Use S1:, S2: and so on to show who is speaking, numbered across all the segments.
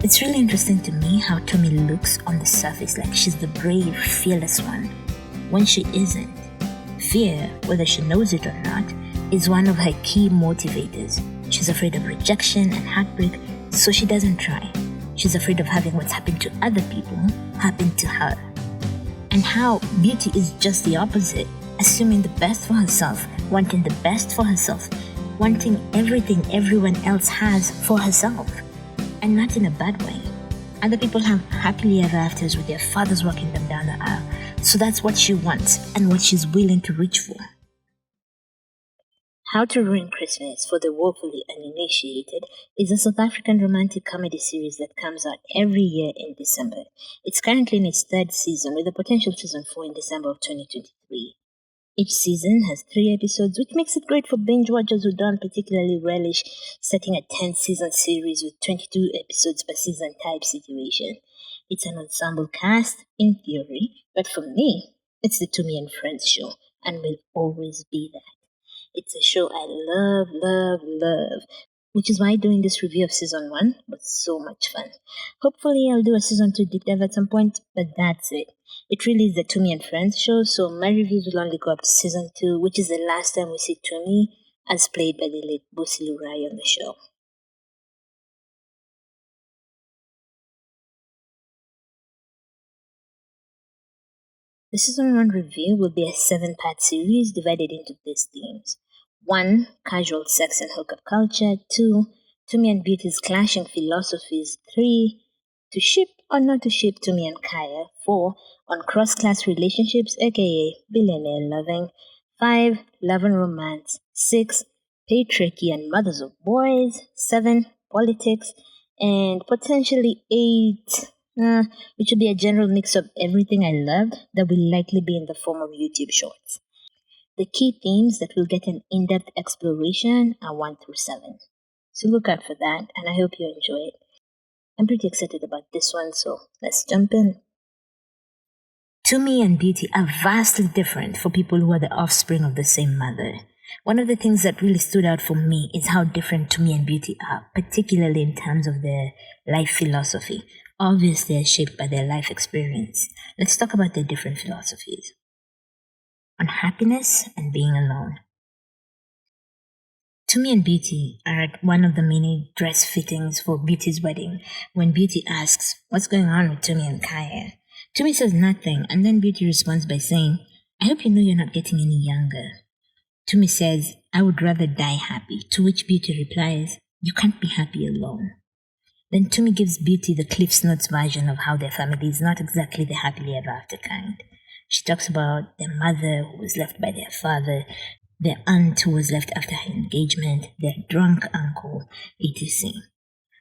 S1: It's really interesting to me how Tommy looks on the surface like she's the brave, fearless one, when she isn't. Fear, whether she knows it or not, is one of her key motivators. She's afraid of rejection and heartbreak, so she doesn't try. She's afraid of having what's happened to other people happen to her. And how Beauty is just the opposite, assuming the best for herself, wanting the best for herself, wanting everything everyone else has for herself. And not in a bad way. Other people have happily ever afters with their fathers walking them down the aisle, so that's what she wants and what she's willing to reach for. How to Ruin Christmas for the Woefully Uninitiated is a South African romantic comedy series that comes out every year in December. It's currently in its third season with a potential season 4 in December of 2023. Each season has 3 episodes, which makes it great for binge watchers who don't particularly relish setting a 10-season series with 22 episodes per season type situation. It's an ensemble cast, in theory, but for me, it's the Tommy and Friends show, and will always be that. It's a show I love, love, love, which is why doing this review of season 1 was so much fun. Hopefully I'll do a season 2 deep dive at some point, but that's it. It really is the Tommy and Friends show, so my reviews will only go up to season 2, which is the last time we see Tommy as played by the late Busi Lurai on the show. The season 1 review will be a 7-part series divided into these themes. 1. Casual sex and hookup culture. 2. Tommy and Beauty's clashing philosophies. 3. To ship or not to ship Tommy and Kaya. 4. On cross-class relationships, aka billionaire loving. 5. Love and romance. 6. Patriarchy and mothers of boys. 7. Politics. And potentially 8. Which will be a general mix of everything I love that will likely be in the form of YouTube shorts. The key themes that will get an in-depth exploration are 1 through 7. So look out for that, and I hope you enjoy it. I'm pretty excited about this one, so let's jump in. Tommy and Beauty are vastly different for people who are the offspring of the same mother. One of the things that really stood out for me is how different Tommy and Beauty are, particularly in terms of their life philosophy. Obviously, they're shaped by their life experience. Let's talk about their different philosophies. On happiness and being alone. Tommy and Beauty are at one of the many dress fittings for Beauty's wedding when Beauty asks, "What's going on with Tommy and Kaya?" Tommy says nothing, and then Beauty responds by saying, "I hope you know you're not getting any younger." Tommy says, "I would rather die happy," to which Beauty replies, "You can't be happy alone." Then Tommy gives Beauty the Cliff's Notes version of how their family is not exactly the happily ever after kind. She talks about their mother who was left by their father, their aunt who was left after her engagement, their drunk uncle, etc.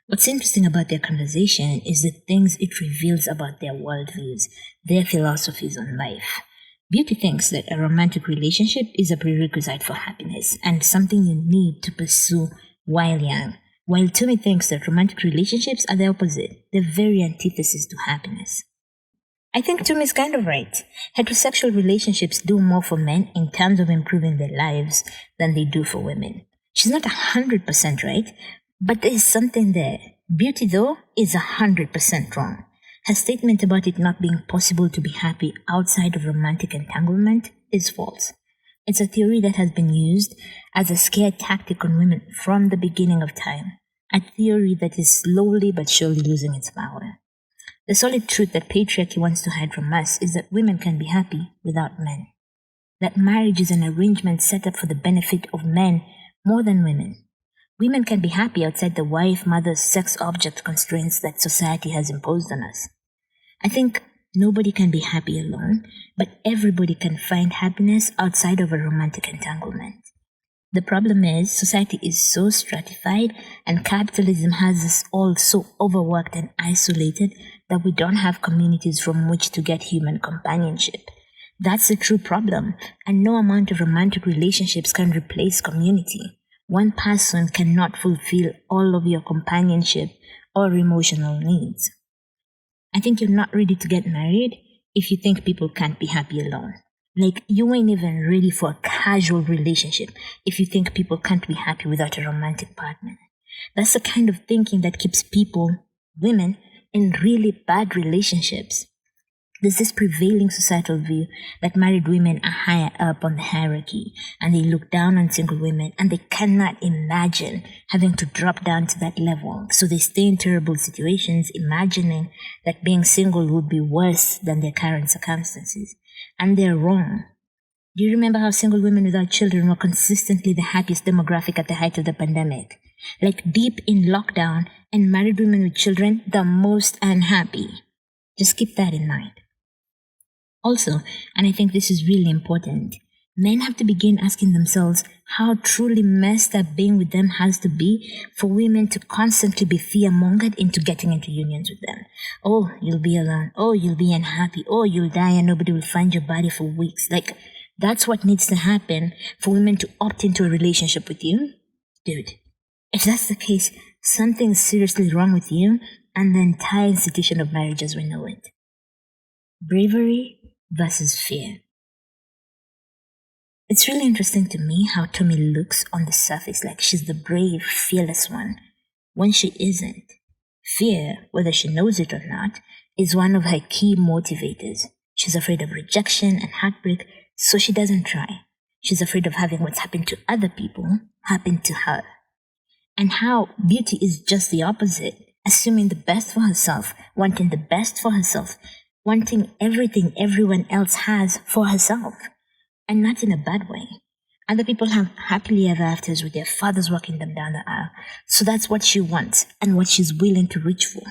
S1: What's interesting about their conversation is the things it reveals about their worldviews, their philosophies on life. Beauty thinks that a romantic relationship is a prerequisite for happiness and something you need to pursue while young, while Tommy thinks that romantic relationships are the opposite, the very antithesis to happiness. I think Tommy's kind of right. Heterosexual relationships do more for men in terms of improving their lives than they do for women. She's not 100% right, but there is something there. Beauty, though, is 100% wrong. Her statement about it not being possible to be happy outside of romantic entanglement is false. It's a theory that has been used as a scare tactic on women from the beginning of time, a theory that is slowly but surely losing its power. The solid truth that patriarchy wants to hide from us is that women can be happy without men. That marriage is an arrangement set up for the benefit of men more than women. Women can be happy outside the wife, mother, sex object constraints that society has imposed on us. I think nobody can be happy alone, but everybody can find happiness outside of a romantic entanglement. The problem is, society is so stratified and capitalism has us all so overworked and isolated that we don't have communities from which to get human companionship. That's the true problem, and no amount of romantic relationships can replace community. One person cannot fulfill all of your companionship or emotional needs. I think you're not ready to get married if you think people can't be happy alone. Like, you ain't even ready for a casual relationship if you think people can't be happy without a romantic partner. That's the kind of thinking that keeps people women in really bad relationships. There's this prevailing societal view that married women are higher up on the hierarchy and they look down on single women and they cannot imagine having to drop down to that level. So they stay in terrible situations, imagining that being single would be worse than their current circumstances. And they're wrong. Do you remember how single women without children were consistently the happiest demographic at the height of the pandemic? Like deep in lockdown, and married women with children, the most unhappy. Just keep that in mind. Also, and I think this is really important, men have to begin asking themselves how truly messed up being with them has to be for women to constantly be fear-mongered into getting into unions with them. Oh, you'll be alone. Oh, you'll be unhappy. Oh, you'll die and nobody will find your body for weeks. Like, that's what needs to happen for women to opt into a relationship with you? Dude, if that's the case, something's seriously wrong with you and the entire institution of marriage as we know it. Bravery versus fear. It's really interesting to me how Tommy looks on the surface like she's the brave, fearless one, when she isn't. Fear, whether she knows it or not, is one of her key motivators. She's afraid of rejection and heartbreak, so she doesn't try. She's afraid of having what's happened to other people happen to her. And how Beauty is just the opposite, assuming the best for herself, wanting the best for herself, wanting everything everyone else has for herself, and not in a bad way. Other people have happily ever afters with their fathers walking them down the aisle, so that's what she wants and what she's willing to reach for.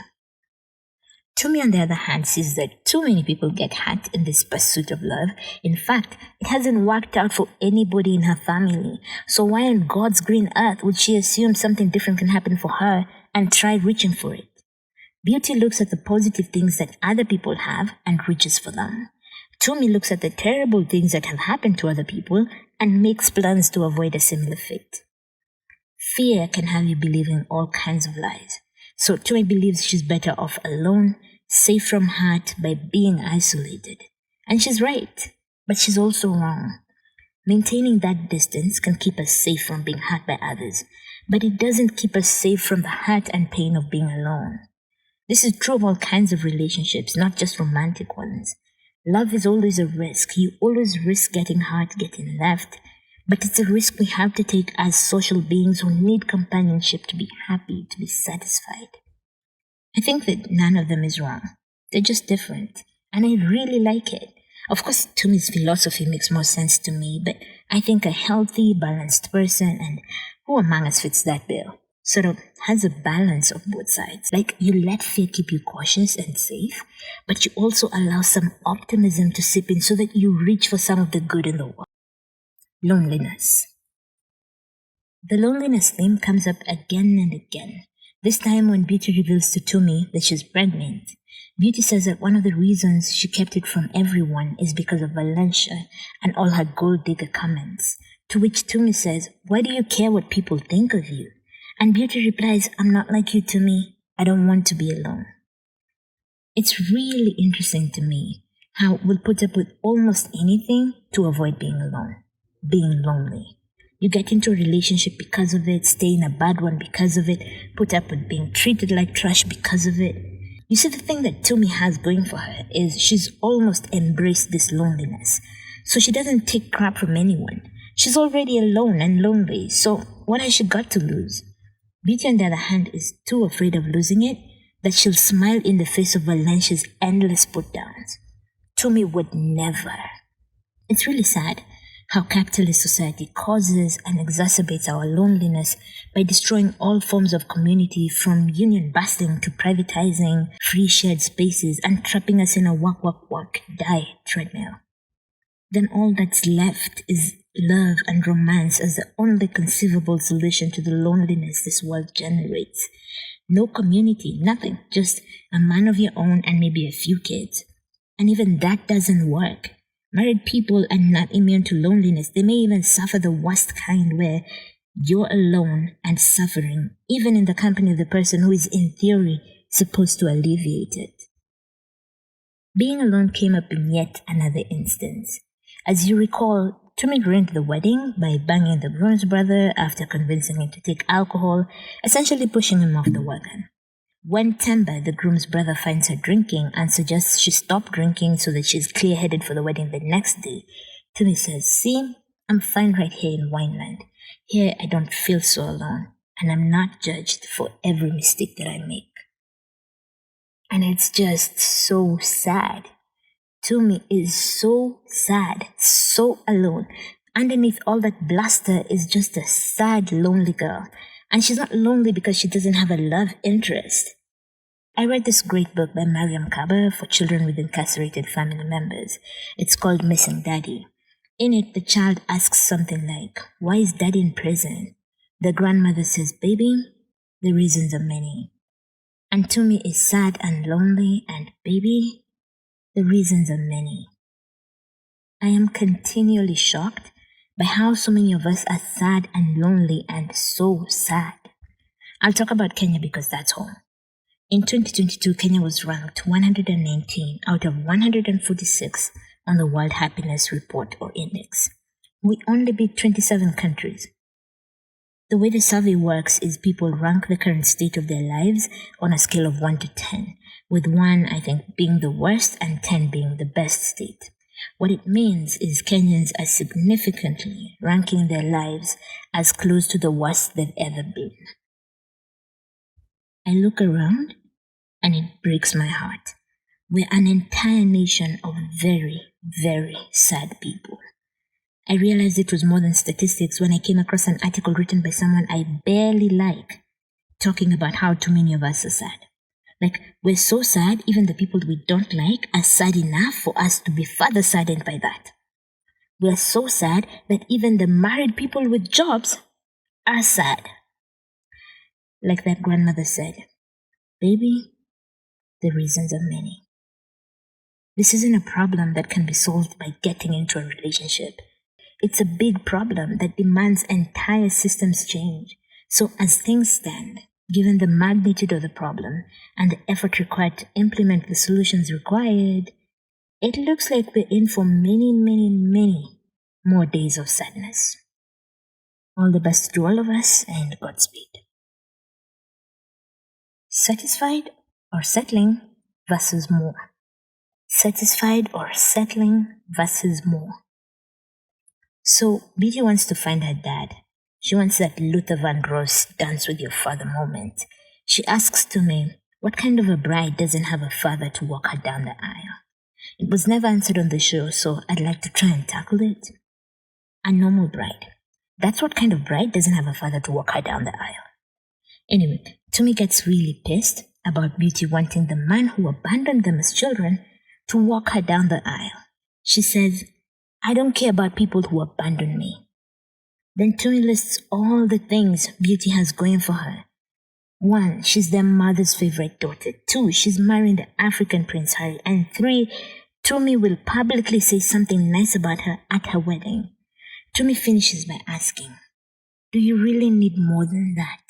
S1: Tumi, on the other hand, sees that too many people get hurt in this pursuit of love. In fact, it hasn't worked out for anybody in her family, so why on God's green earth would she assume something different can happen for her and try reaching for it? Beauty looks at the positive things that other people have and reaches for them. Tumi looks at the terrible things that have happened to other people and makes plans to avoid a similar fate. Fear can have you believing all kinds of lies. So Tumi believes she's better off alone, safe from hurt by being isolated. And she's right, but she's also wrong. Maintaining that distance can keep us safe from being hurt by others, but it doesn't keep us safe from the hurt and pain of being alone. This is true of all kinds of relationships, not just romantic ones. Love is always a risk. You always risk getting hurt, getting left, but it's a risk we have to take as social beings who need companionship to be happy, to be satisfied. I think that none of them is wrong. They're just different, and I really like it. Of course, Tumi's philosophy makes more sense to me, but I think a healthy, balanced person, and who among us fits that bill, sort of has a balance of both sides. Like, you let fear keep you cautious and safe, but you also allow some optimism to seep in so that you reach for some of the good in the world. Loneliness. The loneliness theme comes up again and again. This time when Beauty reveals to Tumi that she's pregnant, Beauty says that one of the reasons she kept it from everyone is because of Valencia and all her gold digger comments. To which Tumi says, "Why do you care what people think of you?" And Beauty replies, "I'm not like you, Tumi. I don't want to be alone." It's really interesting to me how we'll put up with almost anything to avoid being alone, being lonely. You get into a relationship because of it, stay in a bad one because of it, put up with being treated like trash because of it. You see, the thing that Tumi has going for her is she's almost embraced this loneliness. So she doesn't take crap from anyone. She's already alone and lonely, so what has she got to lose? Beauty, on the other hand, is too afraid of losing it that she'll smile in the face of Valencia's endless put-downs. Tumi would never. It's really sad how capitalist society causes and exacerbates our loneliness by destroying all forms of community, from union busting to privatizing free shared spaces and trapping us in a work, die treadmill. Then all that's left is love and romance as the only conceivable solution to the loneliness this world generates. No community, nothing, just a man of your own and maybe a few kids. And even that doesn't work. Married people are not immune to loneliness. They may even suffer the worst kind, where you're alone and suffering, even in the company of the person who is in theory supposed to alleviate it. Being alone came up in yet another instance. As you recall, Tumi ruined the wedding by banging the groom's brother after convincing him to take alcohol, essentially pushing him off the wagon. When Temba, the groom's brother, finds her drinking and suggests she stop drinking so that she's clear-headed for the wedding the next day, Tumi says, "See, I'm fine right here in Wineland. Here I don't feel so alone, and I'm not judged for every mistake that I make." And it's just so sad. Tumi is so sad, so alone. Underneath all that bluster is just a sad, lonely girl. And she's not lonely because she doesn't have a love interest. I read this great book by Mariam Kaba for children with incarcerated family members. It's called Missing Daddy. In it, the child asks something like, "Why is Daddy in prison?" The grandmother says, "Baby, the reasons are many." And Tumi is sad and lonely, and baby, the reasons are many. I am continually shocked by how so many of us are sad and lonely and so sad. I'll talk about Kenya because that's home. In 2022, Kenya was ranked 119 out of 146 on the World Happiness Report or Index. We only beat 27 countries. The way the survey works is people rank the current state of their lives on a scale of 1 to 10, with 1, I think, being the worst and 10 being the best state. What it means is Kenyans are significantly ranking their lives as close to the worst they've ever been. I look around and it breaks my heart. We're an entire nation of very, very sad people. I realized it was more than statistics when I came across an article written by someone I barely like, talking about how too many of us are sad. Like, we're so sad, even the people we don't like are sad enough for us to be further saddened by that. We're so sad that even the married people with jobs are sad. Like that grandmother said, "Baby, the reasons are many." This isn't a problem that can be solved by getting into a relationship. It's a big problem that demands entire systems change. So as things stand, given the magnitude of the problem and the effort required to implement the solutions required, it looks like we're in for many, many, many more days of sadness. All the best to all of us, and Godspeed. Satisfied or settling versus more. Satisfied or settling versus more. So, Beauty wants to find her dad. She wants that Luther Vandross dance with your father moment. She asks Tumi, what kind of a bride doesn't have a father to walk her down the aisle? It was never answered on the show, so I'd like to try and tackle it. A normal bride. That's what kind of bride doesn't have a father to walk her down the aisle. Anyway, Tumi gets really pissed about Beauty wanting the man who abandoned them as children to walk her down the aisle. She says, "I don't care about people who abandon me." Then Tumi lists all the things Beauty has going for her. 1, she's their mother's favorite daughter. 2, she's marrying the African Prince Harry. And 3, Tumi will publicly say something nice about her at her wedding. Tumi finishes by asking, do you really need more than that?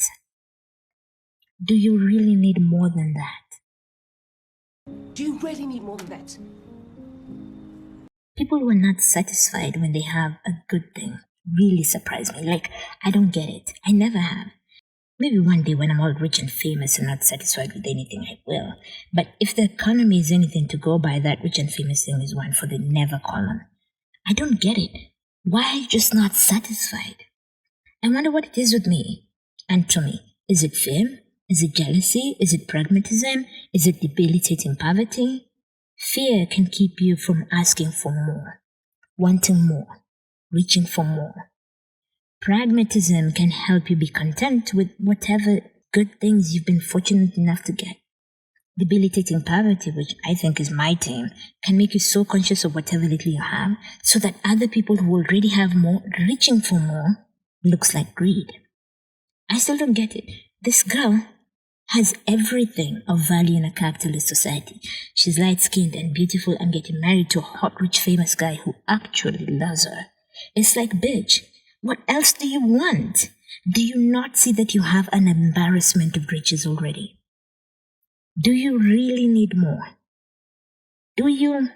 S1: Do you really need more than that?
S2: Do you really need more than that?
S1: People who are not satisfied when they have a good thing really surprise me. Like, I don't get it. I never have. Maybe one day when I'm all rich and famous and not satisfied with anything, I will. But if the economy is anything to go by, that rich and famous thing is one for the never column. I don't get it. Why are you just not satisfied? I wonder what it is with me. And to me, is it fear? Is it jealousy? Is it pragmatism? Is it debilitating poverty? Fear can keep you from asking for more, wanting more, reaching for more. Pragmatism can help you be content with whatever good things you've been fortunate enough to get. Debilitating poverty, which I think is my team, can make you so conscious of whatever little you have, so that other people who already have more, reaching for more, looks like greed. I still don't get it. This girl has everything of value in a capitalist society. She's light-skinned and beautiful and getting married to a hot, rich, famous guy who actually loves her. It's like, bitch, what else do you want? Do you not see that you have an embarrassment of riches already? Do you really need more? Do you?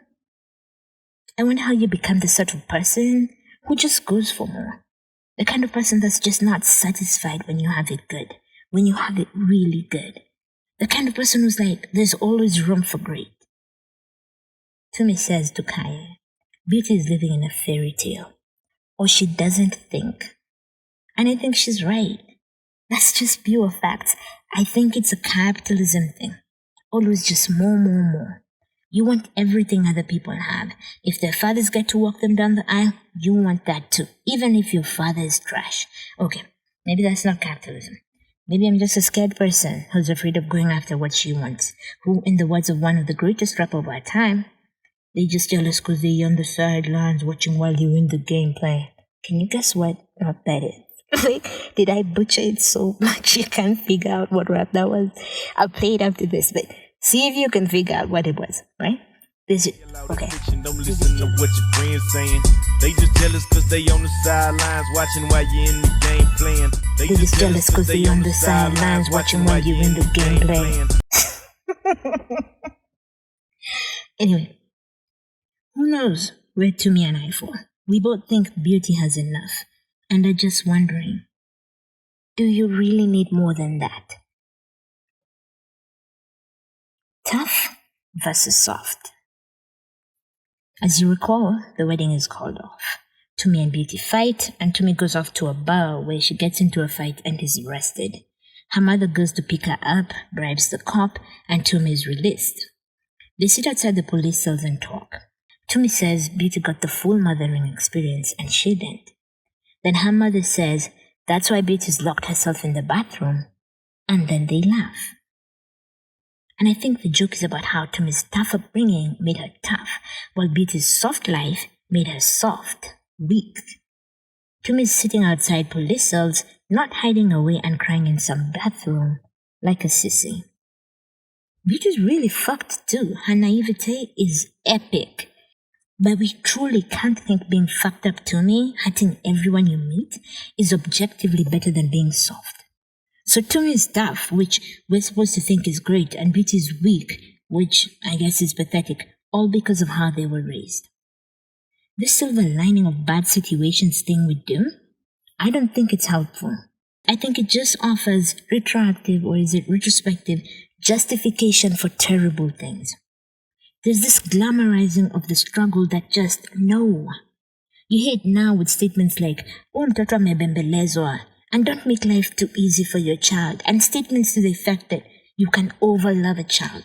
S1: I wonder how you become the sort of person who just goes for more. The kind of person that's just not satisfied when you have it good, when you have it really good. The kind of person who's like, there's always room for great. Tumi says to Kaya, Beauty is living in a fairy tale, or she doesn't think. And I think she's right. That's just pure facts. I think it's a capitalism thing. Always just more. You want everything other people have. If their fathers get to walk them down the aisle, you want that too, even if your father is trash. Okay, maybe that's not capitalism. Maybe I'm just a scared person who's afraid of going after what she wants, who, in the words of one of the greatest rappers of our time, they just jealous because they're on the sidelines watching while you win the gameplay. Can you guess what rap that is? Like, did I butcher it so much you can't figure out what rap that was? I'll play it after this, but see if you can figure out what it was, right? This is, okay.
S3: Don't listen to what your friends saying. They just jealous cause they on the sidelines watching while you in the game playing.
S1: They just jealous cause they on the sidelines watching while you in the game playing. Anyway, who knows where Tumi and I fall? We both think Beauty has enough, and are just wondering, do you really need more than that? Tough versus soft. As you recall, the wedding is called off. Tumi and Beauty fight, and Tumi goes off to a bar where she gets into a fight and is arrested. Her mother goes to pick her up, bribes the cop, and Tumi is released. They sit outside the police cells and talk. Tumi says Beauty got the full mothering experience and she didn't. Then her mother says that's why Beauty's locked herself in the bathroom, and then they laugh. And I think the joke is about how Tumi's tough upbringing made her tough, while Beauty's soft life made her soft, weak. Tumi's sitting outside police cells, not hiding away and crying in some bathroom like a sissy. Beauty's really fucked too. Her naivete is epic. But we truly can't think being fucked up Tumi, hurting everyone you meet, is objectively better than being soft. So Tumi is tough, which we're supposed to think is great, and Beauty is weak, which I guess is pathetic, all because of how they were raised. This silver lining of bad situations thing we do, I don't think it's helpful. I think it just offers retroactive, or is it retrospective, justification for terrible things. There's this glamorizing of the struggle that just, no. You hear it now with statements like, mtoto amebembelezwa, and don't make life too easy for your child, and statements to the effect that you can overlove a child.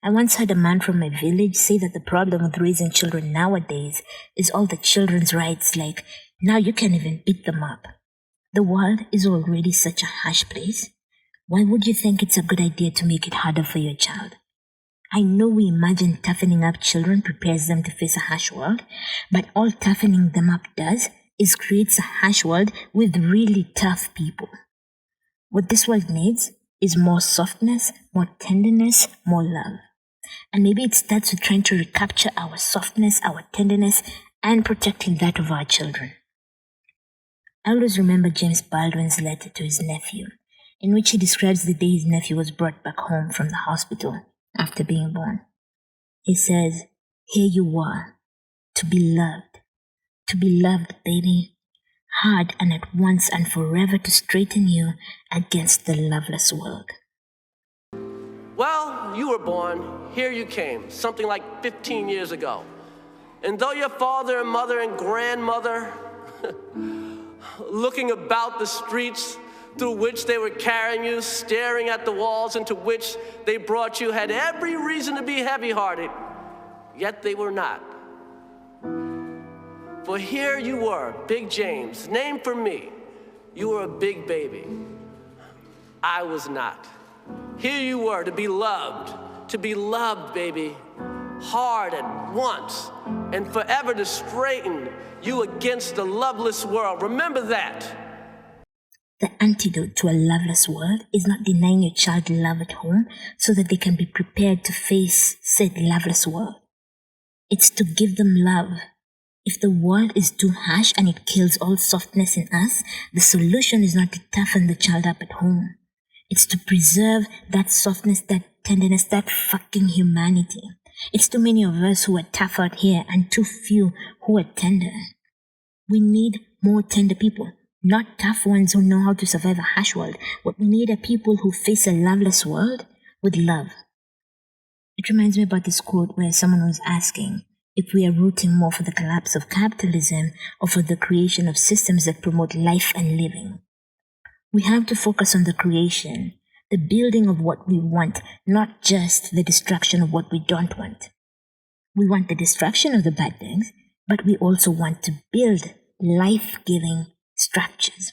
S1: I once heard a man from my village say that the problem with raising children nowadays is all the children's rights, like, now you can't even beat them up. The world is already such a harsh place. Why would you think it's a good idea to make it harder for your child? I know we imagine toughening up children prepares them to face a harsh world, but all toughening them up does is creates a harsh world with really tough people. What this world needs is more softness, more tenderness, more love. And maybe it starts with trying to recapture our softness, our tenderness, and protecting that of our children. I always remember James Baldwin's letter to his nephew, in which he describes the day his nephew was brought back home from the hospital after being born. He says, "Here you are, to be loved, baby, hard and at once and forever to straighten you against the loveless world."
S2: Well, you were born, here you came, something like 15 years ago. And though your father and mother and grandmother, looking about the streets through which they were carrying you, staring at the walls into which they brought you, had every reason to be heavy-hearted, yet they were not. For here you were, Big James, named for me. You were a big baby. I was not. Here you were, to be loved, baby, hard at once, and forever to straighten you against the loveless world. Remember that.
S1: The antidote to a loveless world is not denying your child love at home so that they can be prepared to face said loveless world. It's to give them love. If the world is too harsh and it kills all softness in us, the solution is not to toughen the child up at home. It's to preserve that softness, that tenderness, that fucking humanity. It's too many of us who are tough out here and too few who are tender. We need more tender people. not tough ones who know how to survive a harsh world. What we need are people who face a loveless world with love. It reminds me about this quote where someone was asking if we are rooting more for the collapse of capitalism or for the creation of systems that promote life and living. We have to focus on the creation, the building of what we want, not just the destruction of what we don't want. We want the destruction of the bad things, but we also want to build life-giving structures.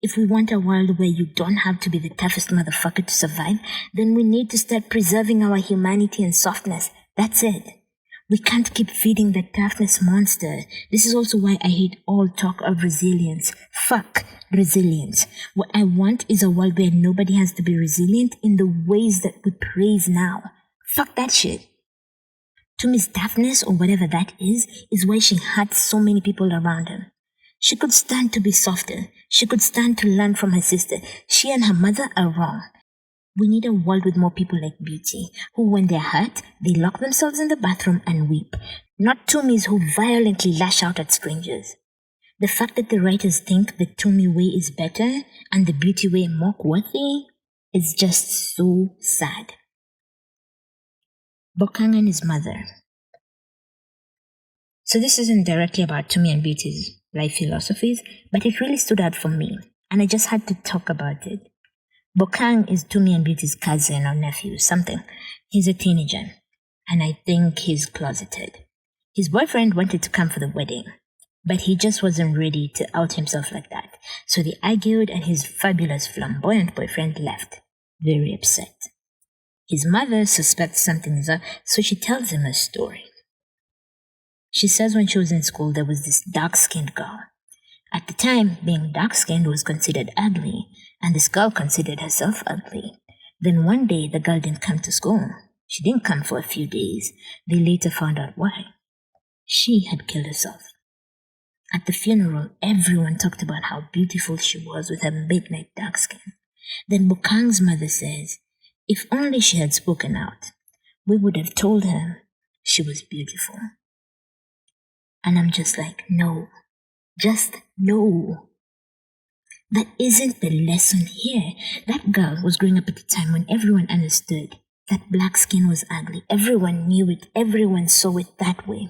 S1: If we want a world where you don't have to be the toughest motherfucker to survive, then we need to start preserving our humanity and softness. That's it. We can't keep feeding the toughness monster. This is also why I hate all talk of resilience. Fuck resilience. What I want is a world where nobody has to be resilient in the ways that we praise now. Fuck that shit. Tumi's toughness, or whatever that is why she hurts so many people around her. She could stand to be softer. She could stand to learn from her sister. She and her mother are wrong. We need a world with more people like Beauty, who when they're hurt, they lock themselves in the bathroom and weep. Not Tumis who violently lash out at strangers. The fact that the writers think the Tumi way is better and the Beauty way more worthy is just so sad. Bokang and his mother. So this isn't directly about Tumi and Beauty's life philosophies, but it really stood out for me, and I just had to talk about it. Bokang is Tumi and Beauty's cousin or nephew, something. He's a teenager, and I think he's closeted. His boyfriend wanted to come for the wedding, but he just wasn't ready to out himself like that. So they argued, and his fabulous flamboyant boyfriend left, very upset. His mother suspects something is up, so she tells him a story. She says when she was in school, there was this dark-skinned girl. At the time, being dark-skinned was considered ugly, and this girl considered herself ugly. Then one day, the girl didn't come to school. She didn't come for a few days. They later found out why. She had killed herself. At the funeral, everyone talked about how beautiful she was with her midnight dark skin. Then Bokang's mother says, if only she had spoken out, we would have told her she was beautiful. And I'm just like, no. Just no. That isn't the lesson here. That girl was growing up at a time when everyone understood that black skin was ugly. Everyone knew it. Everyone saw it that way.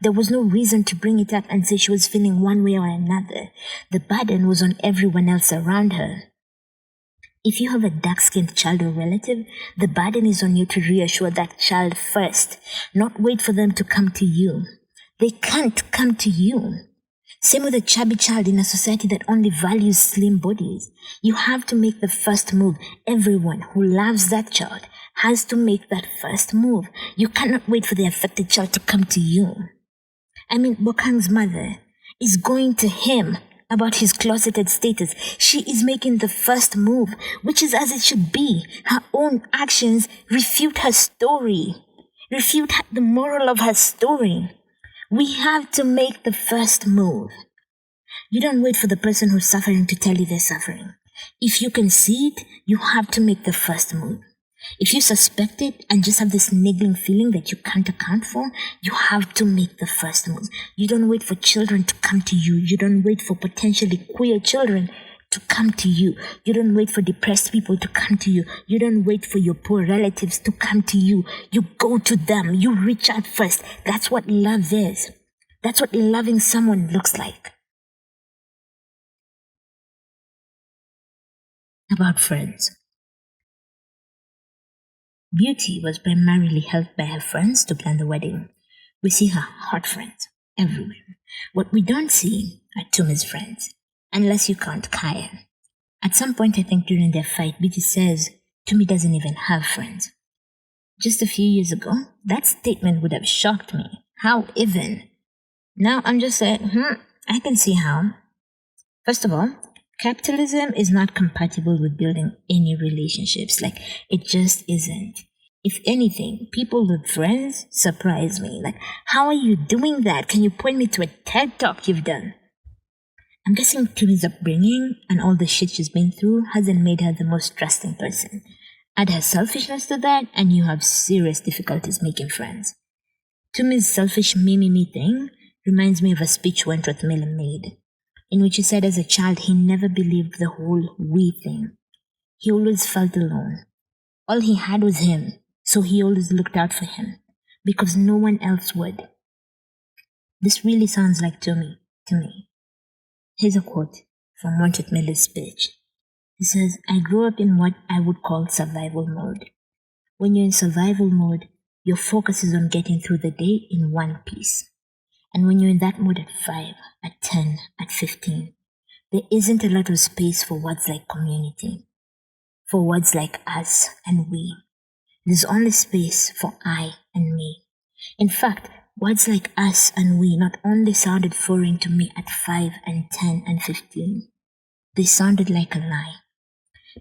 S1: There was no reason to bring it up and say she was feeling one way or another. The burden was on everyone else around her. If you have a dark-skinned child or relative, the burden is on you to reassure that child first, not wait for them to come to you. They can't come to you. Same with a chubby child in a society that only values slim bodies. You have to make the first move. Everyone who loves that child has to make that first move. You cannot wait for the affected child to come to you. I mean, Bokang's mother is going to him about his closeted status. She is making the first move, which is as it should be. Her own actions refute her story, refute the moral of her story. We have to make the first move. You don't wait for the person who's suffering to tell you they're suffering. If you can see it, you have to make the first move. If you suspect it and just have this niggling feeling that you can't account for, you have to make the first move. You don't wait for children to come to you. You don't wait for potentially queer children to come to you. You don't wait for depressed people to come to you. You don't wait for your poor relatives to come to you. You go to them. You reach out first. That's what love is. That's what loving someone looks like. About friends. Beauty was primarily helped by her friends to plan the wedding. We see her hot friends everywhere. What we don't see are Tumi's friends, unless you count Kaya. At some point, I think during their fight, Beauty says Tumi doesn't even have friends. Just a few years ago, that statement would have shocked me. How even? Now I'm just saying, I can see how. First of all, capitalism is not compatible with building any relationships. Like, it just isn't. If anything, people with friends surprise me. Like, how are you doing that? Can you point me to a TED Talk you've done? I'm guessing Tumi's upbringing and all the shit she's been through hasn't made her the most trusting person. Add her selfishness to that, and you have serious difficulties making friends. Tumi's selfish me thing reminds me of a speech Wentworth Miller made. in which he said as a child he never believed the whole we thing. He always felt alone. All he had was him, so he always looked out for him, because no one else would. This really sounds like Toomey to me. Here's a quote from Montet Miller's speech. He says, I grew up in what I would call survival mode. When you're in survival mode, your focus is on getting through the day in one piece. And when you're in that mode at 5, at 10, at 15, there isn't a lot of space for words like community, for words like us and we. There's only space for I and me. In fact, words like us and we not only sounded foreign to me at 5 and 10 and 15, they sounded like a lie.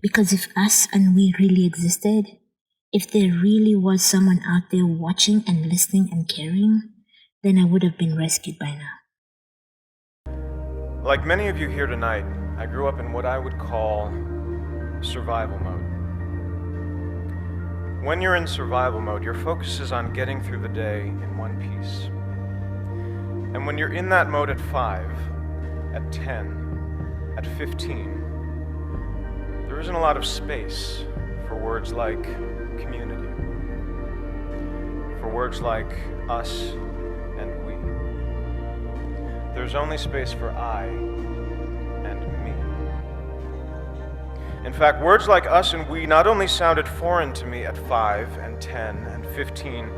S1: Because if us and we really existed, if there really was someone out there watching and listening and caring, then I would have been rescued by now.
S4: Like many of you here tonight, I grew up in what I would call survival mode. When you're in survival mode, your focus is on getting through the day in one piece. And when you're in that mode at 5, at 10, at 15, there isn't a lot of space for words like community, for words like us and we. There's only space for I and me. In fact, words like us and we not only sounded foreign to me at 5 and 10 and 15,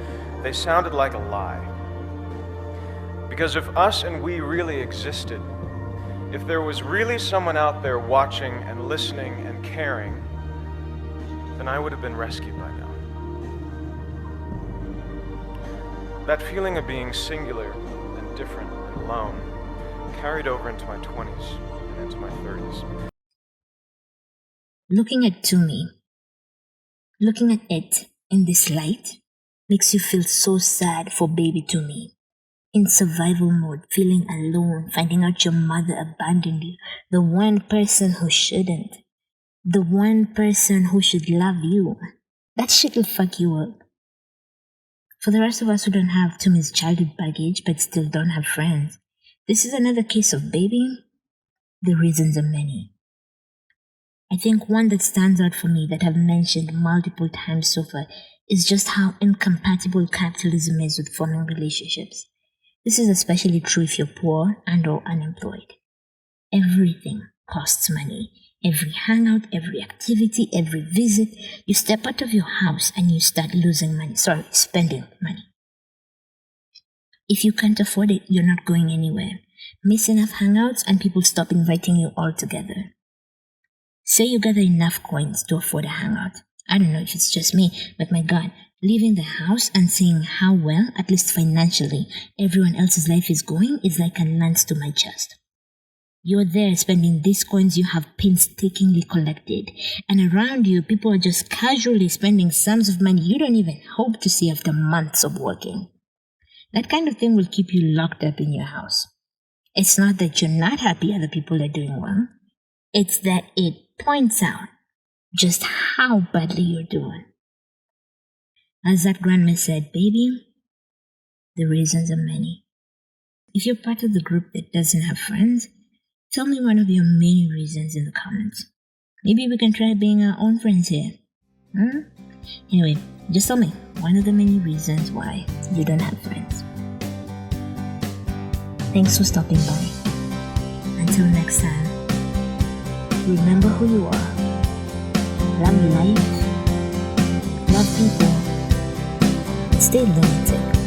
S4: they sounded like a lie. Because if us and we really existed, if there was really someone out there watching and listening and caring, then I would have been rescued by now. That feeling of being singular and different and alone carried over into my 20s and into my 30s.
S1: Looking at Toomey, looking at it in this light, makes you feel so sad for baby Toomey. In survival mode, feeling alone, finding out your mother abandoned you, the one person who shouldn't, the one person who should love you. That shit will fuck you up. For the rest of us who don't have Toomey's childhood baggage but still don't have friends, this is another case of baby. The reasons are many. I think one that stands out for me that I've mentioned multiple times so far is just how incompatible capitalism is with forming relationships. This is especially true if you're poor and or unemployed. Everything costs money. Every hangout, every activity, every visit, you step out of your house and you start spending money. If you can't afford it, you're not going anywhere. Miss enough hangouts and people stop inviting you altogether. Say you gather enough coins to afford a hangout. I don't know if it's just me, but my God, leaving the house and seeing how well, at least financially, everyone else's life is going is like a lance to my chest. You're there spending these coins you have painstakingly collected, and around you, people are just casually spending sums of money you don't even hope to see after months of working. That kind of thing will keep you locked up in your house. It's not that you're not happy other people are doing well. It's that it points out just how badly you're doing. As that grandma said, baby, the reasons are many. If you're part of the group that doesn't have friends, tell me one of your many reasons in the comments. Maybe we can try being our own friends here. Anyway, just tell me one of the many reasons why you don't have friends. Thanks for stopping by. Until next time, remember who you are. Love life. Love people. Stay lunatic.